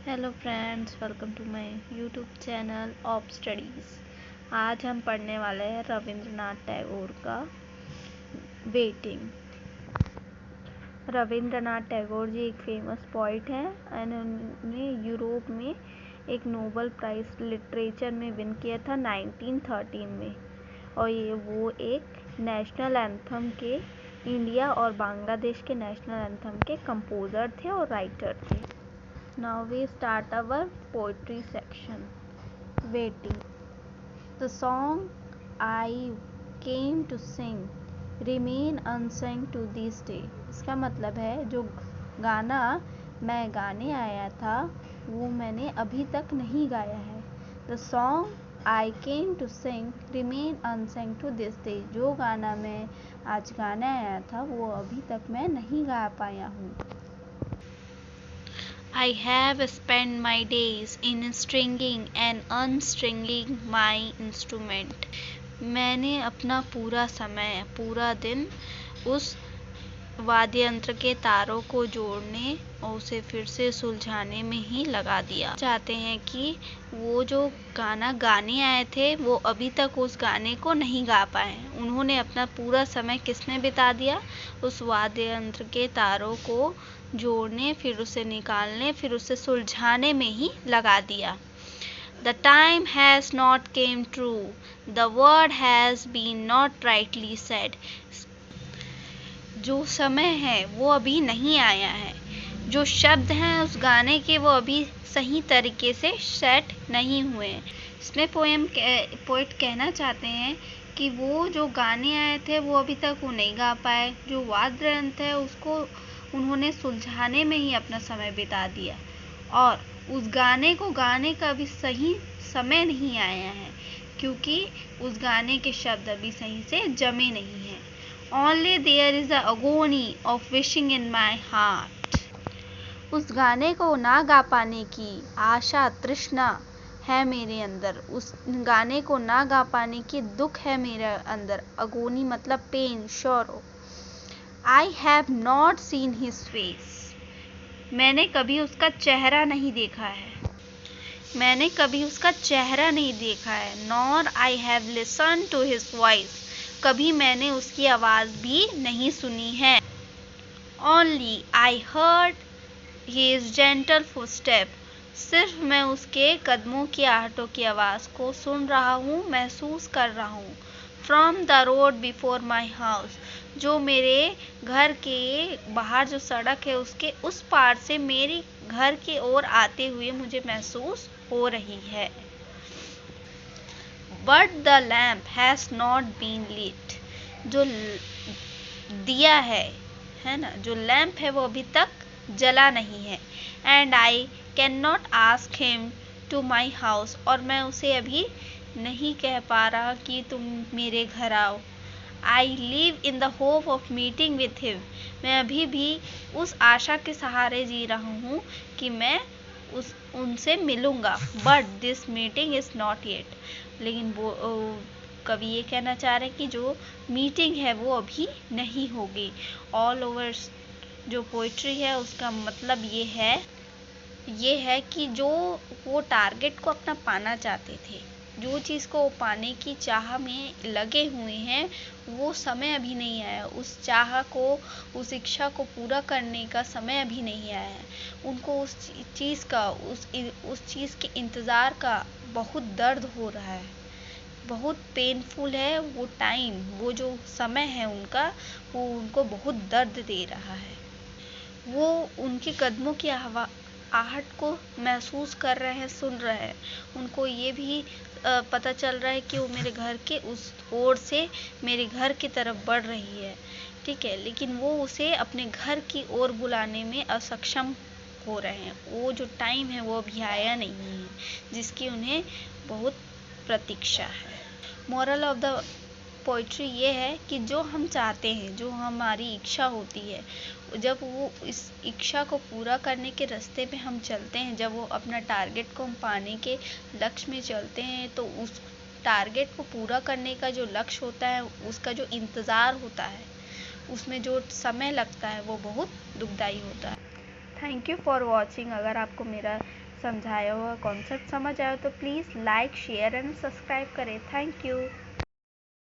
Hello friends, welcome to my YouTube channel of studies. आज हम पढ़ने वाले हैं रविंद्रनाथ टैगोर का वेटिंग। रविंद्रनाथ टैगोर जी एक फेमस पोइट हैं एंड उन्होंने यूरोप में एक नोबेल प्राइज़ लिटरेचर में विन किया था 1913 में। और वो एक नेशनल एंथम के इंडिया और बांग्लादेश के नेशनल एंथम के कंपोज़र थे और राइटर थे। Now we start our poetry section. Waiting. The song I came to sing remain unsung to this day. इसका मतलब है जो गाना मैं गाने आया था वो मैंने अभी तक नहीं गाया है। The song I came to sing remain unsung to this day. जो गाना मैं आज गाने आया था वो अभी तक मैं नहीं गा पाया हूँ। I have spent my days in stringing and unstringing my instrument. मैंने अपना पूरा दिन उस वाद्य यंत्र के तारों को जोड़ने और उसे फिर से सुलझाने में ही लगा दिया। चाहते हैं कि वो जो गाना गाने आए थे वो अभी तक उस गाने को नहीं गा पाए। उन्होंने अपना पूरा समय किसमें बिता दिया? उस वाद्य यंत्र के तारों को जोड़ने, फिर उसे निकालने, फिर उसे सुलझाने में ही लगा दिया। The time has not came true, the word has been not rightly said. जो समय है वो अभी नहीं आया है, जो शब्द हैं उस गाने के वो अभी सही तरीके से सेट नहीं हुए। इसमें पोएट कहना चाहते हैं कि वो जो गाने आए थे वो अभी तक वो नहीं गा पाए, जो वाद्य यंत्र है उसको उन्होंने सुलझाने में ही अपना समय बिता दिया और उस गाने को गाने का भी सही समय नहीं आया है क्योंकि उस गाने के शब्द अभी सही से जमे नहीं हैं। Only there is a agony of wishing in my heart. उस गाने को ना गा पाने की आशा तृष्णा है मेरे अंदर, उस गाने को ना गा पाने की दुख है मेरे अंदर। अगोनी मतलब पेन, शोरो। I have not seen his face. मैंने कभी उसका चेहरा नहीं देखा है। मैंने कभी उसका चेहरा नहीं देखा है। Nor I have listened to his voice. कभी मैंने उसकी आवाज़ भी नहीं सुनी है। Only I heard his gentle footstep. सिर्फ मैं उसके कदमों की आहटों की आवाज़ को सुन रहा हूँ, महसूस कर रहा हूँ। From the road before my house. जो मेरे घर के बाहर जो सड़क है उसके उस पार से मेरे घर की ओर आते हुए मुझे महसूस हो रही है। But the lamp has not been lit. जो दिया है ना, जो लैंप है वो अभी तक जला नहीं है। And I cannot ask him to my house. और मैं उसे अभी नहीं कह पा रहा कि तुम मेरे घर आओ। I live in the hope of meeting with him. मैं अभी भी उस आशा के सहारे जी रहा हूँ कि मैं उनसे मिलूँगा। But this meeting is not yet. लेकिन वो कवि ये कहना चाह रहे हैं कि जो मीटिंग है वो अभी नहीं होगी। ऑल ओवर जो पोइट्री है उसका मतलब ये है कि जो वो टारगेट को अपना पाना चाहते थे, जो चीज़ को पाने की चाह में लगे हुए हैं वो समय अभी नहीं आया। उस चाह को, उस इच्छा को पूरा करने का समय अभी नहीं आया है। उनको उस चीज़ का, उस चीज़ के इंतज़ार का बहुत दर्द हो रहा है, बहुत पेनफुल है वो टाइम, वो जो समय है उनका, वो उनको बहुत दर्द दे रहा है। वो उनके कदमों की आहट को महसूस कर रहे हैं, सुन रहे हैं। उनको ये भी पता चल रहा है कि वो मेरे घर के उस ओर से मेरे घर की तरफ बढ़ रही है, ठीक है, लेकिन वो उसे अपने घर की ओर बुलाने में असक्षम हो रहे हैं। वो जो टाइम है वो अभी आया नहीं है जिसकी उन्हें बहुत प्रतीक्षा है। मोरल ऑफ द पोइट्री ये है कि जो हम चाहते हैं, जो हमारी इच्छा होती है, जब वो इस इच्छा को पूरा करने के रास्ते पे हम चलते हैं, जब वो अपना टारगेट को हम पाने के लक्ष्य में चलते हैं, तो उस टारगेट को पूरा करने का जो लक्ष्य होता है, उसका जो इंतज़ार होता है, उसमें जो समय लगता है वो बहुत दुखदाई होता है। Thank you for watching. अगर आपको मेरा समझाया हुआ कॉन्सेप्ट समझ आया तो please like share and subscribe करें। Thank you.